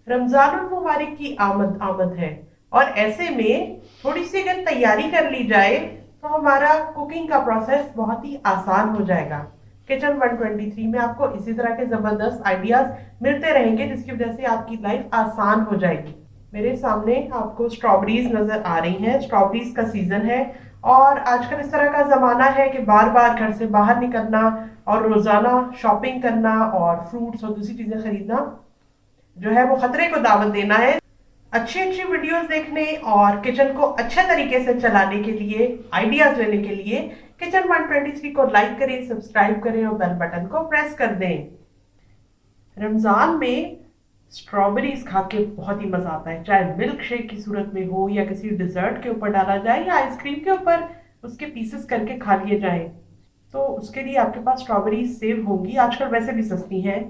रमजान और मुबारक की आमद आमद है। और ऐसे में थोड़ी सी अगर तैयारी कर ली जाए तो हमारा कुकिंग का प्रोसेस बहुत ही आसान हो जाएगा। किचन 123 में आपको इसी तरह के जबरदस्त आइडियाज मिलते रहेंगे, जिसकी वजह से आपकी लाइफ आसान हो जाएगी। मेरे सामने आपको स्ट्रॉबेरीज नजर आ रही हैं। स्ट्रॉबेरीज का सीजन है और आजकल इस तरह का जमाना है कि बार बार घर से बाहर निकलना और रोजाना शॉपिंग करना और फ्रूट्स और दूसरी चीजें खरीदना जो है वो खतरे को दावत देना है। अच्छी अच्छी वीडियोस देखने और किचन को अच्छे तरीके से चलाने के लिए, आइडियाज लेने के लिए किचन 123 को लाइक करें, सब्सक्राइब करें और बेल बटन को प्रेस कर दें। रमजान में स्ट्रॉबेरीज खा के बहुत ही मजा आता है, चाहे मिल्क शेक की सूरत में हो या किसी डिजर्ट के ऊपर डाला जाए या आइसक्रीम के ऊपर उसके पीसेस करके खा लिए जाए। तो उसके लिए आपके पास स्ट्रॉबेरीज सेव होंगी, आजकल वैसे भी सस्ती हैं।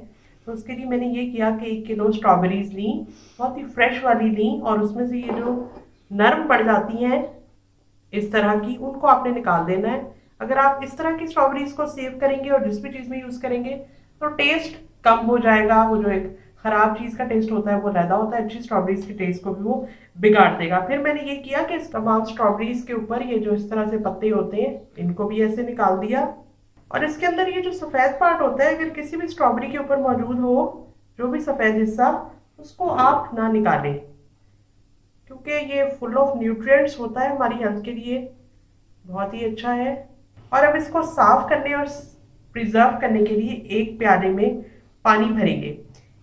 तो उसके लिए मैंने ये किया कि 1 किलो स्ट्रॉबेरीज ली, बहुत ही फ्रेश वाली ली, और उसमें से ये जो नरम पड़ जाती हैं इस तरह की, उनको आपने निकाल देना है। अगर आप इस तरह की स्ट्रॉबेरीज को सेव करेंगे और जिस भी चीज में यूज करेंगे तो टेस्ट कम हो जाएगा। वो जो एक खराब चीज का टेस्ट होता है वो ज्यादा होता है, अच्छी स्ट्रॉबेरीज के टेस्ट को भी वो बिगाड़ देगा। फिर मैंने ये किया कि इस तमाम स्ट्रॉबेरीज के ऊपर ये जो इस तरह से पत्ते होते हैं इनको भी ऐसे निकाल दिया। और इसके अंदर ये जो सफेद पार्ट होता है, अगर किसी भी स्ट्रॉबेरी के ऊपर मौजूद हो जो भी सफेद हिस्सा, उसको आप ना निकालें, क्योंकि ये फुल ऑफ न्यूट्रिएंट्स होता है, हमारी हेल्थ के लिए बहुत ही अच्छा है। और अब इसको साफ करने और प्रिजर्व करने के लिए एक प्याले में पानी भरेंगे।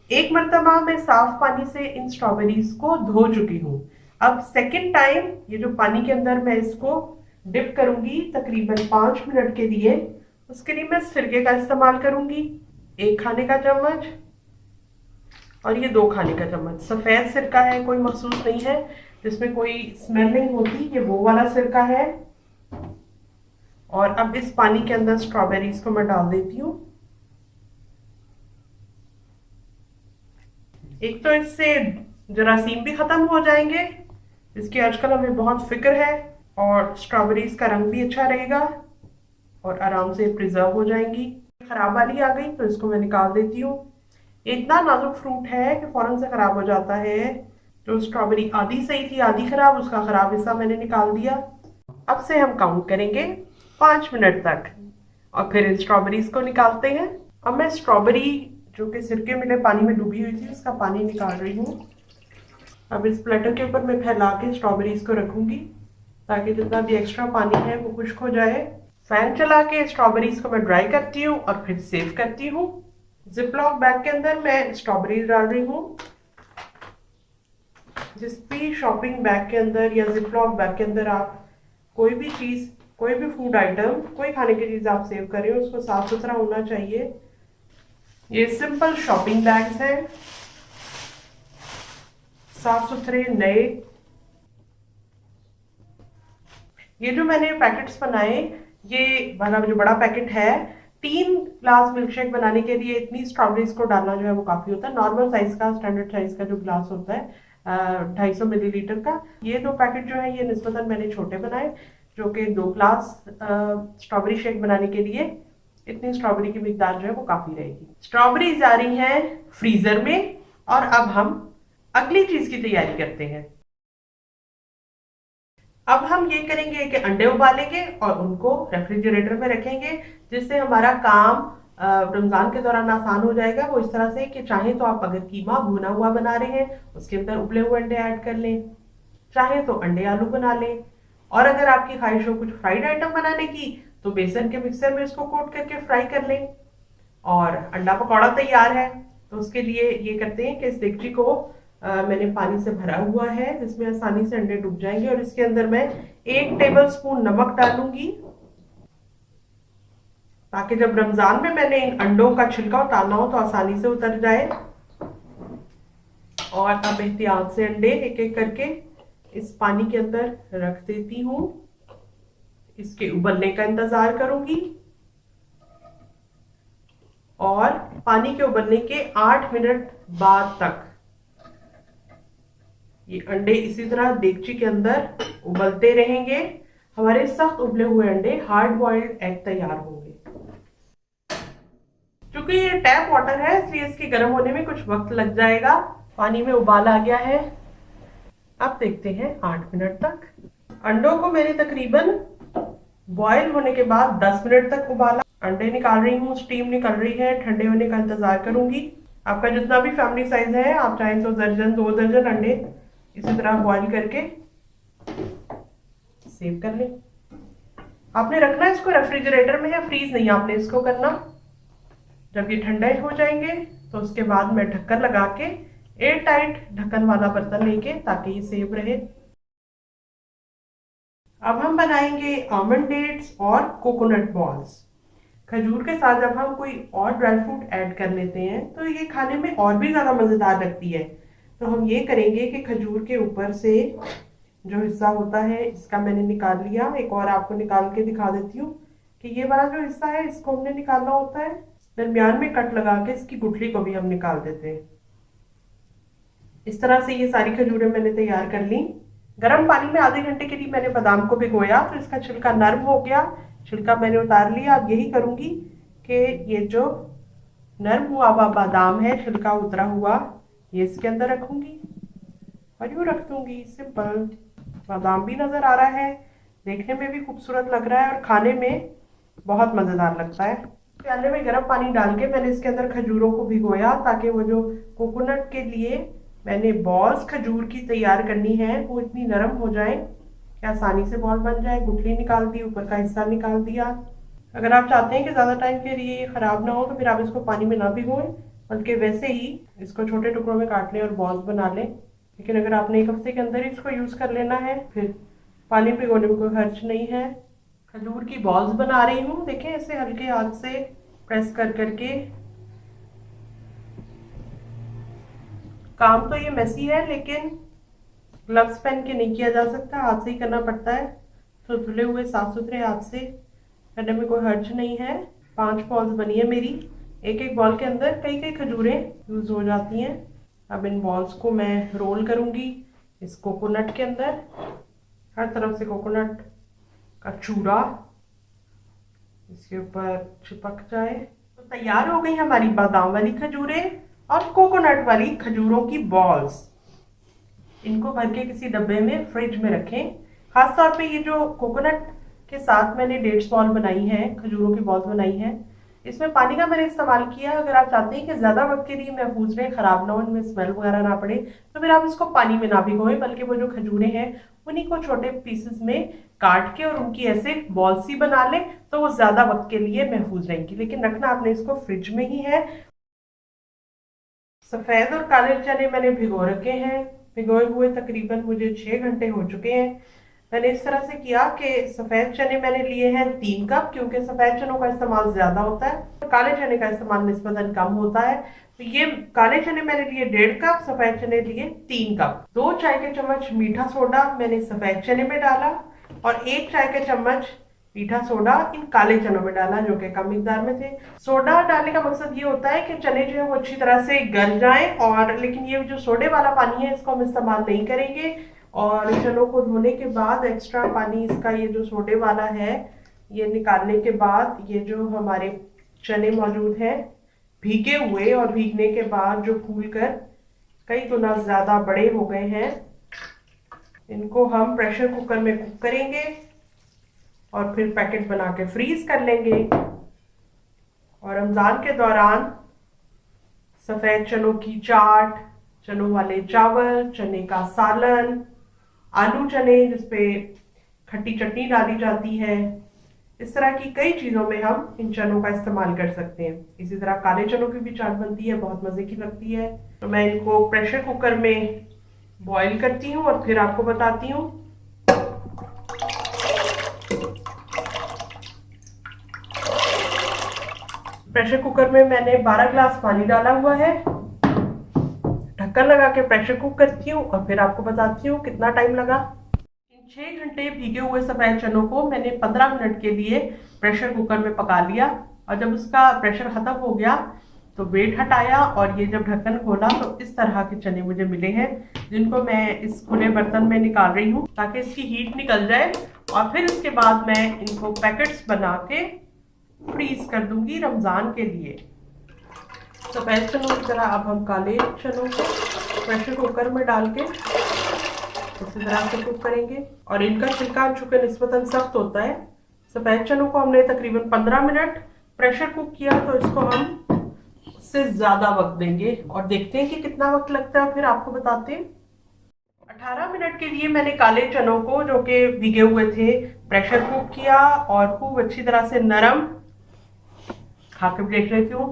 एक मरतबा मैं साफ पानी से इन स्ट्रॉबेरीज को धो चुकी हूँ। अब सेकेंड टाइम ये जो पानी के अंदर मैं इसको डिप करूंगी तकरीबन 5 मिनट के लिए। उसके लिए मैं सिरके का इस्तेमाल करूंगी, 1 खाने का चम्मच और ये 2 खाने का चम्मच। सफेद सिरका है, कोई मखसूस नहीं है, जिसमें कोई स्मेल नहीं होती, ये वो वाला सिरका है। और अब इस पानी के अंदर स्ट्रॉबेरीज को मैं डाल देती हूँ। एक तो इससे जरासीम भी खत्म हो जाएंगे, जिसकी आजकल हमें बहुत फिक्र है, और स्ट्रॉबेरीज का रंग भी अच्छा रहेगा और आराम से प्रिजर्व हो जाएंगी। खराब वाली आ गई तो इसको मैं निकाल देती हूँ। इतना नाजुक फ्रूट है कि फौरन से खराब हो जाता है। जो स्ट्रॉबेरी आधी सही थी आधी खराब, उसका खराब हिस्सा मैंने निकाल दिया। अब से हम काउंट करेंगे 5 मिनट तक और फिर इन स्ट्रॉबेरीज को निकालते हैं। अब मैं स्ट्रॉबेरी जो कि सिरके में पानी में डूबी हुई थी उसका पानी निकाल रही हूँ। अब इस प्लेटर के ऊपर मैं फैला के स्ट्रॉबेरीज को रखूंगी ताकि जितना भी एक्स्ट्रा पानी है वो खुश्क हो जाए। फैन चला के स्ट्रॉबेरीज को मैं ड्राई करती हूँ और फिर सेव करती हूँ। जिपलॉक बैग के अंदर मैं स्ट्रॉबेरीज डाल रही हूँ। जिस भी शॉपिंग बैग के अंदर या जिपलॉक बैग के अंदर आप कोई भी चीज, कोई भी फूड आइटम, कोई खाने की चीज आप सेव कर रहे हो, उसको साफ सुथरा होना चाहिए। ये सिंपल शॉपिंग बैग्स हैं, साफ सुथरे नए। ये जो मैंने पैकेट्स बनाए, ये वाला जो बड़ा पैकेट है, 3 ग्लास मिल्क शेक बनाने के लिए इतनी स्ट्रॉबेरीज को डालना जो है वो काफी होता है। नॉर्मल साइज का, स्टैंडर्ड साइज का जो ग्लास होता है 250 मिलीलीटर का, ये 2 पैकेट जो है ये निस्बतन मैंने छोटे बनाए, जो कि 2 ग्लास स्ट्रॉबेरी शेक बनाने के लिए इतनी स्ट्रॉबेरी की मिकदार जो है वो काफी रहेगी। स्ट्रॉबेरी जा रही है फ्रीजर में और अब हम अगली चीज की तैयारी करते हैं। अब हम ये करेंगे कि अंडे उबालेंगे और उनको रेफ्रिजरेटर में रखेंगे, जिससे हमारा काम रमजान के दौरान आसान हो जाएगा। वो इस तरह से कि चाहे तो आप अगर कीमा भुना हुआ बना रहे हैं उसके अंदर उबले हुए अंडे ऐड कर लें, चाहे तो अंडे आलू बना लें, और अगर आपकी ख्वाहिश हो कुछ फ्राइड आइटम बनाने की तो बेसन के मिक्सर में इसको कोट करके फ्राई कर लें और अंडा पकौड़ा तैयार है। तो उसके लिए ये करते हैं कि इस देगची को मैंने पानी से भरा हुआ है, जिसमें आसानी से अंडे डूब जाएंगे, और इसके अंदर मैं 1 टेबल स्पून नमक डालूंगी ताकि जब रमजान में मैंने इन अंडों का छिलका उतारना हो तो आसानी से उतर जाए। और अब एहतियात से अंडे एक एक करके इस पानी के अंदर रख देती हूँ। इसके उबलने का इंतजार करूंगी और पानी के उबलने के 8 मिनट बाद तक ये अंडे इसी तरह देगची के अंदर उबलते रहेंगे। हमारे सख्त उबले हुए अंडे, हार्ड बॉइल्ड एग तैयार होंगे। क्योंकि ये टैप वाटर है इसलिए इसके गर्म होने में कुछ वक्त लग जाएगा पानी में उबाल आ गया है। अब देखते हैं 8 मिनट तक। अंडों को मैंने तकरीबन बॉयल होने के बाद 10 मिनट तक उबाला। अंडे निकाल रही हूँ, स्टीम निकल रही है, ठंडे होने का इंतजार करूंगी। आपका जितना भी फैमिली साइज है, आप चाहें तो दर्जन 2 दर्जन अंडे इसी तरह बॉईल करके सेव कर लें। आपने रखना है इसको रेफ्रिजरेटर में है, फ्रीज नहीं आपने इसको करना। जब ये ठंडे हो जाएंगे तो उसके बाद मैं ढक्कन लगा के एयर टाइट ढक्कन वाला बर्तन लेके, ताकि ये सेव रहे। अब हम बनाएंगे आमंड डेट्स और कोकोनट बॉल्स। खजूर के साथ जब हम कोई और ड्राई फ्रूट ऐड कर लेते हैं तो ये खाने में और भी ज़्यादा मज़ेदार लगती है। तो हम ये करेंगे कि खजूर के ऊपर से जो हिस्सा होता है इसका मैंने निकाल लिया। एक और आपको निकाल के दिखा देती हूँ कि ये वाला जो हिस्सा है इसको हमने निकालना होता है। दरमियान में कट लगा के इसकी गुठली को भी हम निकाल देते हैं। इस तरह से ये सारी खजूरें मैंने तैयार कर ली। गर्म पानी में आधे घंटे के लिए मैंने बादाम को भिगोया तो इसका छिलका नरम हो गया, छिलका मैंने उतार लिया। अब यही करूंगी कि ये जो नरम हुआ हुआ बादाम है, छिलका उतरा हुआ, ये इसके अंदर रखूंगी और यूँ रख दूंगी। सिंपल। बादाम भी नजर आ रहा है, देखने में भी खूबसूरत लग रहा है और खाने में बहुत मजेदार लगता है। प्याले में गर्म पानी डाल के मैंने इसके अंदर खजूरों को भिगोया, ताकि वो जो कोकोनट के लिए मैंने बॉल्स खजूर की तैयार करनी है वो इतनी नरम हो जाए कि आसानी से बॉल बन जाए। गुठली निकाल दी, ऊपर का हिस्सा निकाल दिया। अगर आप चाहते हैं कि ज़्यादा टाइम के लिए ख़राब ना हो तो फिर आप इसको पानी में ना भिगोएं, बल्कि वैसे ही इसको छोटे टुकड़ों में काट लें और बॉल्स बना लें। लेकिन अगर आपने 1 हफ्ते के अंदर ही इसको यूज़ कर लेना है, फिर पानी भिगोने में कोई खर्च नहीं है। खजूर की बॉल्स बना रही हूँ। देखें, ऐसे हल्के हाथ से प्रेस कर करके। काम तो ये मेसी है, लेकिन ग्लव्स पहन के नहीं किया जा सकता, हाथ से ही करना पड़ता है। तो धुले हुए साफ सुथरे हाथ से करने में कोई हर्ज नहीं है। 5 बॉल्स बनी है मेरी। एक एक बॉल के अंदर कई कई खजूरें यूज हो जाती हैं। अब इन बॉल्स को मैं रोल करूंगी इस कोकोनट के अंदर। हर तरफ से कोकोनट का चूरा इसके ऊपर चिपक जाए। तो तैयार हो गई हमारी बादाम वाली खजूरें और कोकोनट वाली खजूरों की बॉल्स। इनको भर के किसी डब्बे में फ्रिज में रखें। खास तौर पे ये जो कोकोनट के साथ मैंने डेट्स बॉल बनाई है, खजूरों की बॉल्स बनाई है, इसमें पानी का मैंने इस्तेमाल किया। अगर आप चाहते हैं कि ज़्यादा वक्त के लिए महफूज रहे, ख़राब ना हो, इनमें स्मेल वगैरह ना पड़े, तो फिर आप इसको पानी में ना भिगोएं, बल्कि वो जो खजूरें हैं उन्हीं को छोटे पीसेस में काट के और उनकी ऐसे बॉल्स ही बना लें, तो वो ज़्यादा वक्त के लिए महफूज रहेंगी। लेकिन रखना आपने इसको फ्रिज में ही है। सफ़ेद और काले चने मैंने भिगो रखे हैं। भिगोए हुए तकरीबन मुझे 6 घंटे हो चुके हैं। मैंने इस तरह से किया कि सफ़ेद चने मैंने लिए हैं 3 कप, क्योंकि सफ़ेद चनों का इस्तेमाल ज़्यादा होता है, काले चने का इस्तेमाल निस्बतन कम होता है। तो ये काले चने मैंने लिए 1.5 कप, सफ़ेद चने लिए 3 कप। 2 चाय के चम्मच मीठा सोडा मैंने सफ़ेद चने में डाला और 1 चाय के चम्मच मीठा सोडा इन काले चनों में डाला, जो कि कम मिकदार में थे। सोडा डालने का मकसद ये होता है कि चने जो है वो अच्छी तरह से गल जाएं। और लेकिन ये जो सोडे वाला पानी है इसको हम इस्तेमाल नहीं करेंगे। और चनों को धोने के बाद एक्स्ट्रा पानी इसका, ये जो सोडे वाला है, ये निकालने के बाद ये जो हमारे चने मौजूद हैं भीगे हुए, और भीगने के बाद जो फूल कर कई गुना ज़्यादा बड़े हो गए हैं, इनको हम प्रेशर कुकर में कुक करेंगे और फिर पैकेट बना के फ्रीज कर लेंगे। और रमज़ान के दौरान सफ़ेद चनों की चाट, चनों वाले चावल, चने का सालन, आलू चने जिसपे खट्टी चटनी डाली जाती है, इस तरह की कई चीज़ों में हम इन चनों का इस्तेमाल कर सकते हैं। इसी तरह काले चनों की भी चाट बनती है, बहुत मज़े की लगती है। तो मैं इनको प्रेशर कुकर में बॉईल करती हूँ और फिर आपको बताती हूँ। प्रेशर कुकर में मैंने 12 ग्लास पानी डाला हुआ है। ढक्कन लगा के प्रेशर कुक करती हूँ और फिर आपको बताती हूँ कितना टाइम लगा। इन 6 घंटे भीगे हुए सफ़ेद चनों को मैंने 15 मिनट के लिए प्रेशर कुकर में पका लिया। और जब उसका प्रेशर ख़त्म हो गया तो वेट हटाया और ये जब ढक्कन खोला तो इस तरह के चने मुझे मिले हैं, जिनको मैं इस खुले बर्तन में निकाल रही हूँ ताकि इसकी हीट निकल जाए। और फिर इसके बाद मैं इनको पैकेट्स बना के फ्रीज कर दूंगी रमज़ान के लिए। सफेद चनों की तरह अब हम काले चनों को प्रेशर कुकर में डाल के इसी तरह से कुक करेंगे। और इनका छिलका चूंकि निस्बतन सख्त होता है, सफेद चनों को हमने तकरीबन 15 मिनट प्रेशर कुक किया, तो इसको हम उससे ज़्यादा वक्त देंगे और देखते हैं कि कितना वक्त लगता है, फिर आपको बताते हैं। 18 मिनट के लिए मैंने काले चनों को, जो कि भीगे हुए थे, प्रेशर कुक किया और खूब अच्छी तरह से नरम, खा के देख लेती हूँ।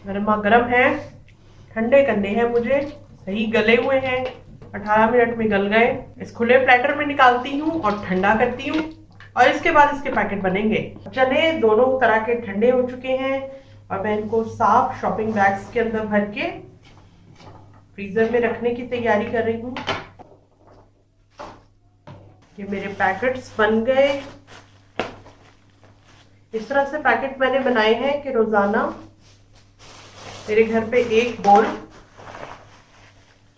गर्मा गर्म है, ठंडे करने हैं मुझे, सही गले हुए हैं, 18 मिनट में गल गए। इस खुले प्लेटर में निकालती हूँ और ठंडा करती हूँ और इसके बाद इसके पैकेट बनेंगे। चने दोनों तरह के ठंडे हो चुके हैं और मैं इनको साफ शॉपिंग बैग्स के अंदर भर के फ्रीजर में रखने की तैयारी कर रही हूँ। ये मेरे पैकेट्स बन गए। इस तरह से पैकेट मैंने बनाए हैं कि रोजाना मेरे घर पे एक बोल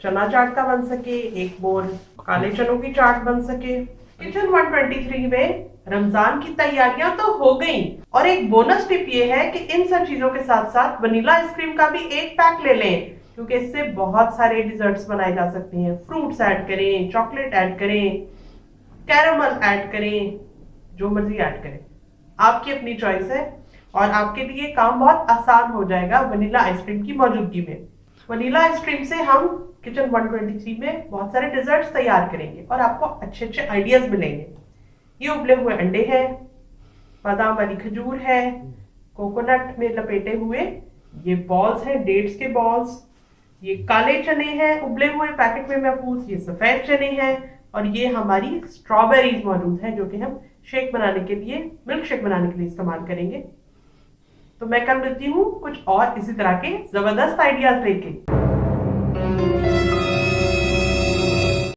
चना चाट का बन सके, एक बोल काले चनों की चाट बन सके। किचन 123 में रमजान की तैयारियां तो हो गई और एक बोनस टिप ये है कि इन सब चीजों के साथ साथ वनीला आइसक्रीम का भी एक पैक ले लें, क्योंकि इससे बहुत सारे डिजर्ट्स बनाए जा सकते हैं। फ्रूट्स ऐड करें, चॉकलेट ऐड करें, कैरामल ऐड करें, जो मर्जी ऐड करें, आपकी अपनी चॉइस है और आपके लिए काम बहुत आसान हो जाएगा वनीला आइसक्रीम की मौजूदगी में। वनीला आइसक्रीम से हम किचन 123 में बहुत सारे डिजर्ट्स तैयार करेंगे और आपको अच्छे अच्छे आइडियाज मिलेंगे। ये उबले हुए अंडे हैं, बादाम वाली खजूर है, कोकोनट में लपेटे हुए ये बॉल्स हैं, डेट्स के बॉल्स, ये काले चने हैं उबले हुए पैकेट में महफूज, ये सफेद चने हैं और ये हमारी स्ट्रॉबेरीज मौजूद हैं, जो कि हम शेक बनाने के लिए, मिल्क शेक बनाने के लिए इस्तेमाल करेंगे। तो मैं कल मिलती हूँ कुछ और इसी तरह के जबरदस्त आइडियाज लेके।